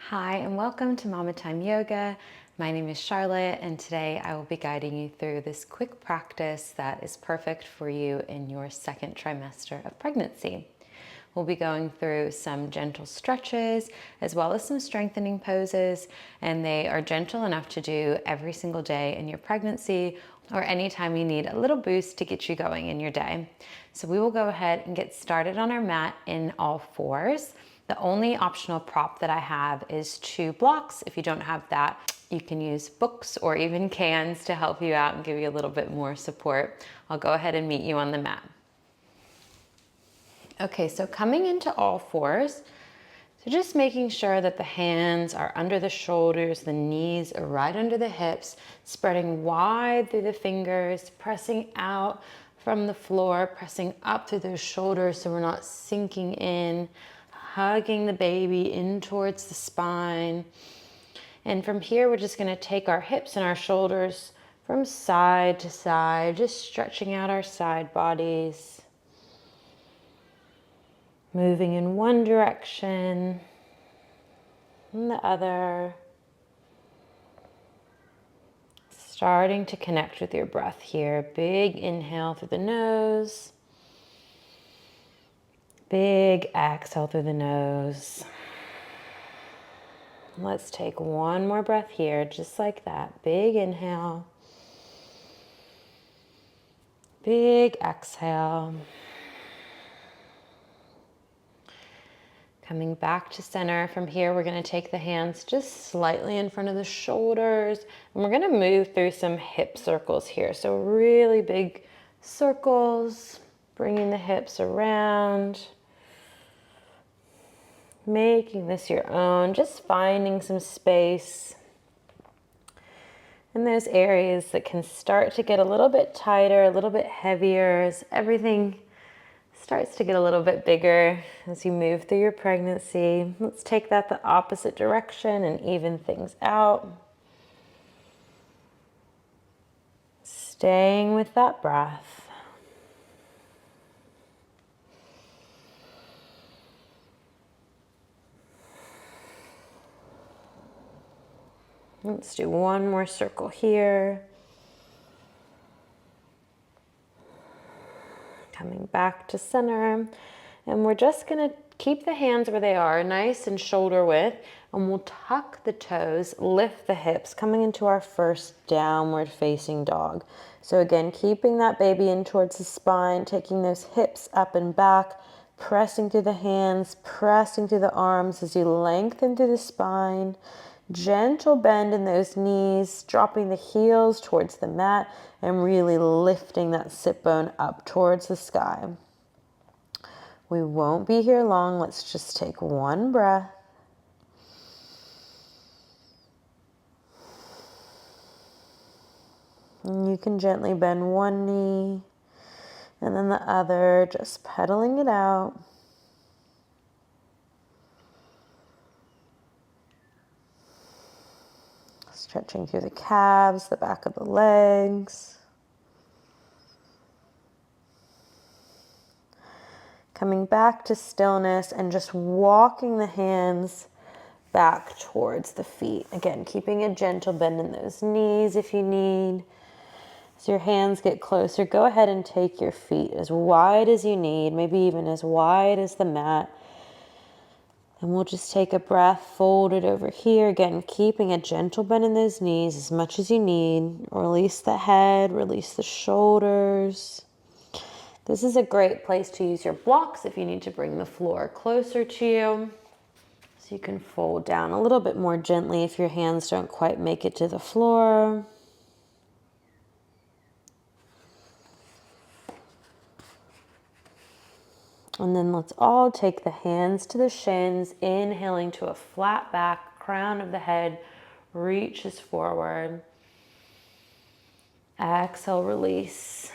Hi, and welcome to Mama Time Yoga. My name is Charlotte, and today I will be guiding you through this quick practice that is perfect for you in your second trimester of pregnancy. We'll be going through some gentle stretches as well as some strengthening poses, and they are gentle enough to do every single day in your pregnancy or anytime you need a little boost to get you going in your day. So we will go ahead and get started on our mat in all fours. The only optional prop that I have is 2 blocks. If you don't have that, you can use books or even cans to help you out and give you a little bit more support. I'll go ahead and meet you on the mat. Okay, so coming into all fours, so just making sure that the hands are under the shoulders, the knees are right under the hips, spreading wide through the fingers, pressing out from the floor, pressing up through those shoulders so we're not sinking in, hugging the baby in towards the spine. And from here, we're just gonna take our hips and our shoulders from side to side, just stretching out our side bodies. Moving in one direction and the other. Starting to connect with your breath here. Big inhale through the nose. Big exhale through the nose. Let's take one more breath here, just like that. Big inhale. Big exhale. Coming back to center. From here, we're going to take the hands just slightly in front of the shoulders. And we're going to move through some hip circles here. So really big circles, bringing the hips around. Making this your own, just finding some space in those areas that can start to get a little bit tighter, a little bit heavier as everything starts to get a little bit bigger as you move through your pregnancy. Let's take that the opposite direction and even things out. Staying with that breath. Let's do one more circle here. Coming back to center. And we're just gonna keep the hands where they are, nice and shoulder width, and we'll tuck the toes, lift the hips, coming into our first downward facing dog. So again, keeping that baby in towards the spine, taking those hips up and back, pressing through the hands, pressing through the arms as you lengthen through the spine. Gentle bend in those knees, dropping the heels towards the mat and really lifting that sit bone up towards the sky. We won't be here long. Let's just take one breath. And you can gently bend one knee and then the other, just pedaling it out. Stretching through the calves, the back of the legs. Coming back to stillness and just walking the hands back towards the feet. Again, keeping a gentle bend in those knees if you need. As your hands get closer, go ahead and take your feet as wide as you need, maybe even as wide as the mat. And we'll just take a breath, fold it over here. Again, keeping a gentle bend in those knees as much as you need. Release the head, release the shoulders. This is a great place to use your blocks if you need to bring the floor closer to you. So you can fold down a little bit more gently if your hands don't quite make it to the floor. And then let's all take the hands to the shins, inhaling to a flat back, crown of the head reaches forward. Exhale, release.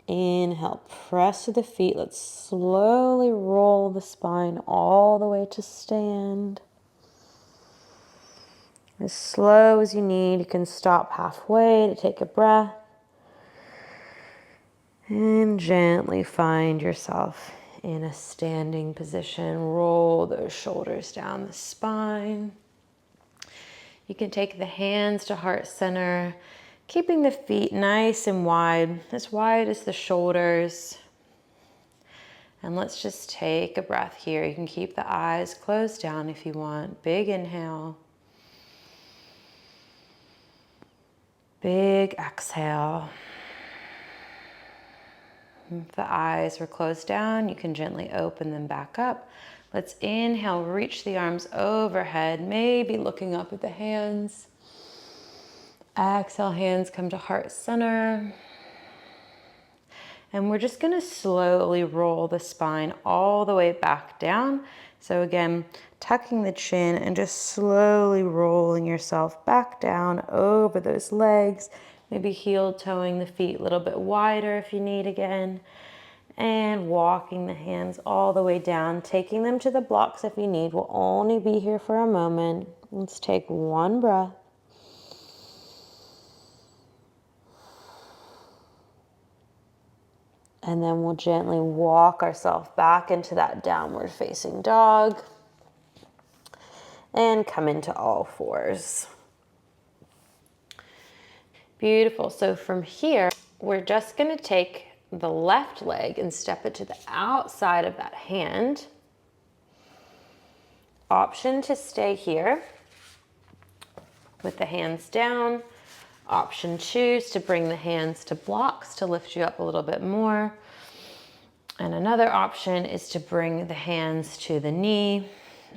Inhale, press to the feet. Let's slowly roll the spine all the way to stand. As slow as you need, you can stop halfway to take a breath. And gently find yourself in a standing position. Roll those shoulders down the spine. You can take the hands to heart center, keeping the feet nice and wide as the shoulders. And let's just take a breath here. You can keep the eyes closed down if you want. Big inhale. Big exhale. If the eyes were closed down, you can gently open them back up. Let's inhale, reach the arms overhead, maybe looking up at the hands. Exhale, hands come to heart center. And we're just gonna slowly roll the spine all the way back down. So again, tucking the chin and just slowly rolling yourself back down over those legs. Maybe heel toeing the feet a little bit wider if you need again. And walking the hands all the way down, taking them to the blocks if you need. We'll only be here for a moment. Let's take one breath. And then we'll gently walk ourselves back into that downward facing dog. And come into all fours. Beautiful. So from here, we're just going to take the left leg and step it to the outside of that hand. Option to stay here with the hands down. Option choose to bring the hands to blocks to lift you up a little bit more. And another option is to bring the hands to the knee,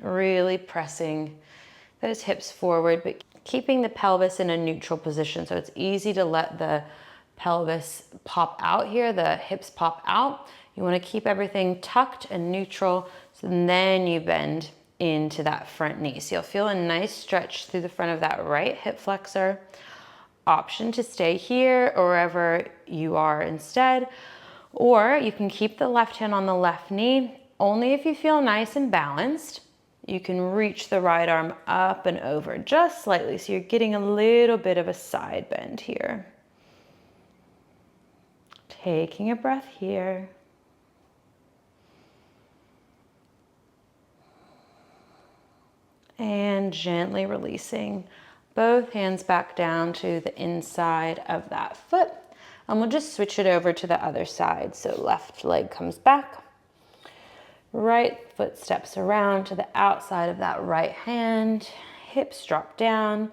really pressing those hips forward, but keeping the pelvis in a neutral position. So it's easy to let the pelvis pop out here, the hips pop out. You want to keep everything tucked and neutral, so then you bend into that front knee. So you'll feel a nice stretch through the front of that right hip flexor. Option to stay here or wherever you are instead, or you can keep the left hand on the left knee. Only if you feel nice and balanced. You can reach the right arm up and over just slightly, so you're getting a little bit of a side bend here. Taking a breath here. And gently releasing both hands back down to the inside of that foot. And we'll just switch it over to the other side. So left leg comes back. Right foot steps around to the outside of that right hand. Hips drop down.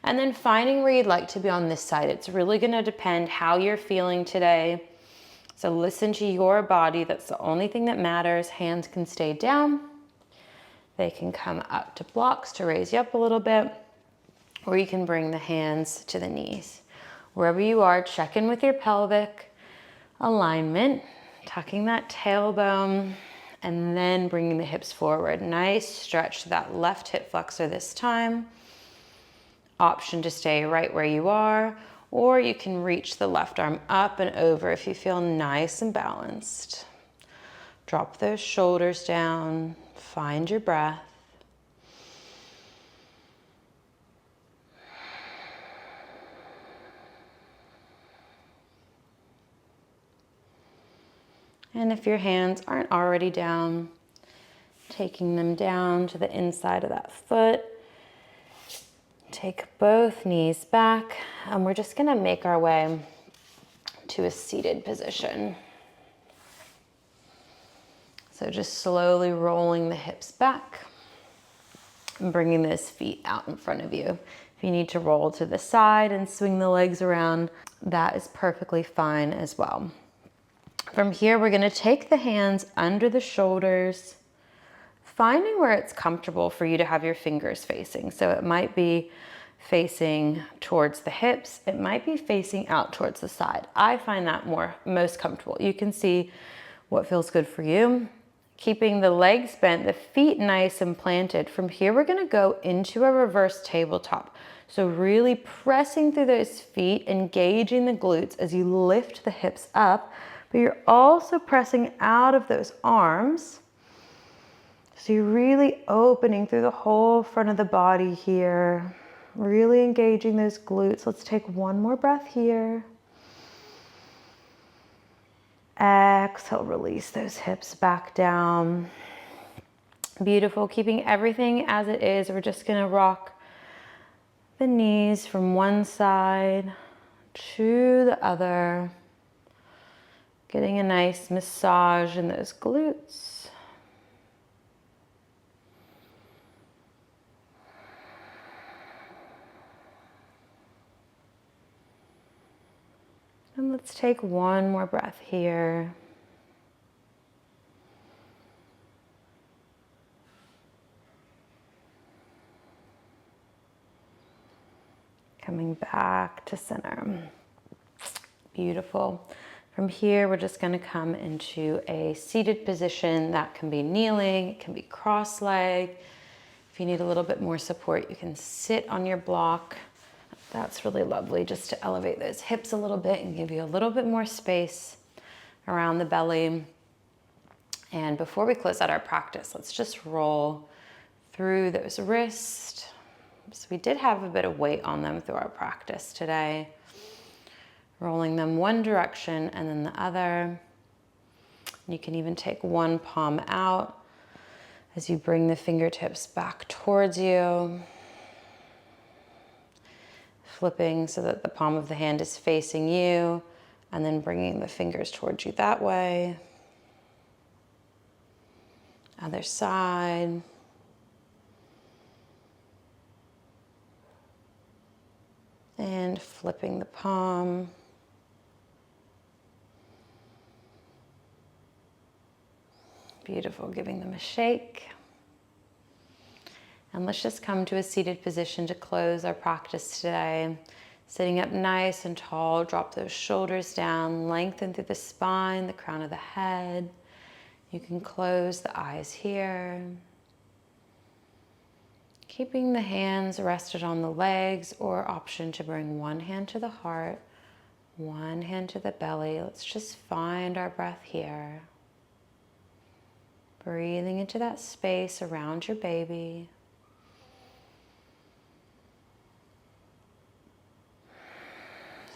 And then finding where you'd like to be on this side. It's really going to depend how you're feeling today. So listen to your body. That's the only thing that matters. Hands can stay down. They can come up to blocks to raise you up a little bit. Or you can bring the hands to the knees. Wherever you are, check in with your pelvic alignment. Tucking that tailbone. And then bringing the hips forward. Nice stretch to that left hip flexor this time. Option to stay right where you are, or you can reach the left arm up and over if you feel nice and balanced. Drop those shoulders down. Find your breath. And if your hands aren't already down, taking them down to the inside of that foot. Take both knees back, and we're just gonna make our way to a seated position. So just slowly rolling the hips back and bringing those feet out in front of you. If you need to roll to the side and swing the legs around, that is perfectly fine as well. From here, we're gonna take the hands under the shoulders, finding where it's comfortable for you to have your fingers facing. So it might be facing towards the hips. It might be facing out towards the side. I find that most comfortable. You can see what feels good for you. Keeping the legs bent, the feet nice and planted. From here, we're gonna go into a reverse tabletop. So really pressing through those feet, engaging the glutes as you lift the hips up, but you're also pressing out of those arms. So you're really opening through the whole front of the body here, really engaging those glutes. Let's take one more breath here. Exhale, release those hips back down. Beautiful, keeping everything as it is. We're just gonna rock the knees from one side to the other, getting a nice massage in those glutes. And let's take one more breath here. Coming back to center. Beautiful. From here, we're just going to come into a seated position. That can be kneeling, it can be cross-legged. If you need a little bit more support, you can sit on your block. That's really lovely, just to elevate those hips a little bit and give you a little bit more space around the belly. And before we close out our practice, let's just roll through those wrists. So we did have a bit of weight on them through our practice today. Rolling them one direction and then the other. You can even take one palm out as you bring the fingertips back towards you. Flipping so that the palm of the hand is facing you, and then bringing the fingers towards you that way. Other side. And flipping the palm. Beautiful, giving them a shake. And let's just come to a seated position to close our practice today. Sitting up nice and tall, drop those shoulders down, lengthen through the spine, the crown of the head. You can close the eyes here. Keeping the hands rested on the legs, or option to bring one hand to the heart, one hand to the belly. Let's just find our breath here. Breathing into that space around your baby.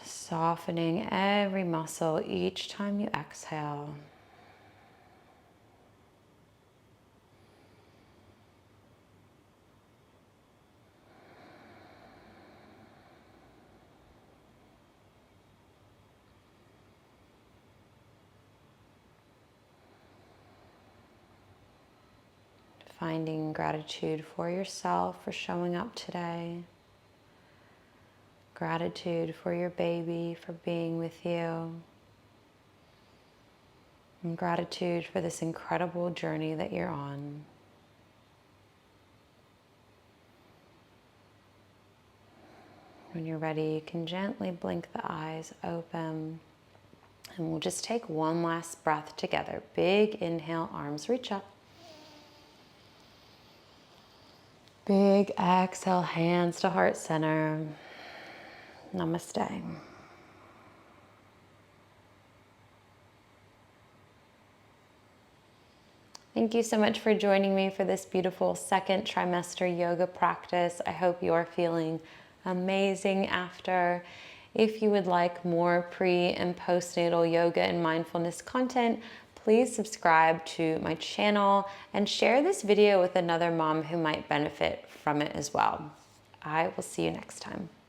Softening every muscle each time you exhale. Finding gratitude for yourself for showing up today. Gratitude for your baby for being with you. And gratitude for this incredible journey that you're on. When you're ready, you can gently blink the eyes open. And we'll just take one last breath together. Big inhale, arms reach up. Big exhale, hands to heart center. Namaste. Thank you so much for joining me for this beautiful second trimester yoga practice. I hope you're feeling amazing after. If you would like more pre and postnatal yoga and mindfulness content, please subscribe to my channel and share this video with another mom who might benefit from it as well. I will see you next time.